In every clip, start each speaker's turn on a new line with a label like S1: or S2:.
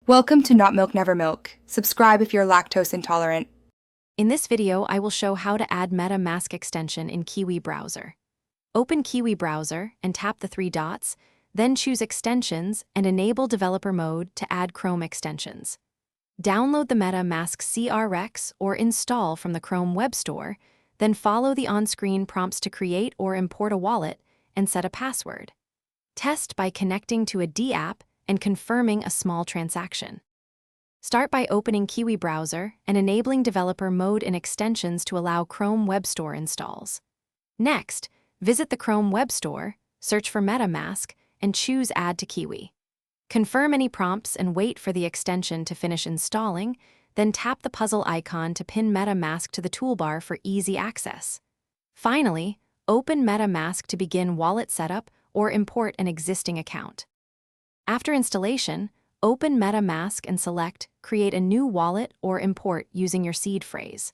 S1: Welcome to Not Milk Never Milk. Subscribe if you're lactose intolerant.
S2: In this video, I will show how to add MetaMask Extension in Kiwi Browser. Open Kiwi Browser and tap the three dots, then choose Extensions and enable Developer Mode to add Chrome extensions. Download the MetaMask CRX or install from the Chrome Web Store, then follow the on-screen prompts to create or import a wallet and set a password. Test by connecting to a dApp and confirming a small transaction. Start by opening Kiwi Browser and enabling Developer Mode in Extensions to allow Chrome Web Store installs. Next, visit the Chrome Web Store, search for MetaMask, and choose Add to Kiwi. Confirm any prompts and wait for the extension to finish installing, then tap the puzzle icon to pin MetaMask to the toolbar for easy access. Finally, open MetaMask to begin wallet setup or import an existing account. After installation, open MetaMask and select Create a new wallet or import using your seed phrase.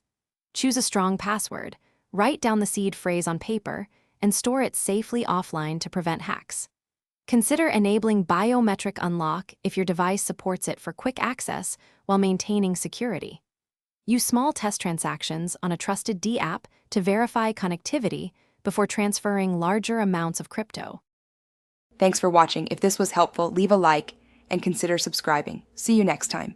S2: Choose a strong password, write down the seed phrase on paper, and store it safely offline to prevent hacks. Consider enabling biometric unlock if your device supports it for quick access while maintaining security. Use small test transactions on a trusted dApp to verify connectivity before transferring larger amounts of crypto.
S1: Thanks for watching. If this was helpful, leave a like and consider subscribing. See you next time.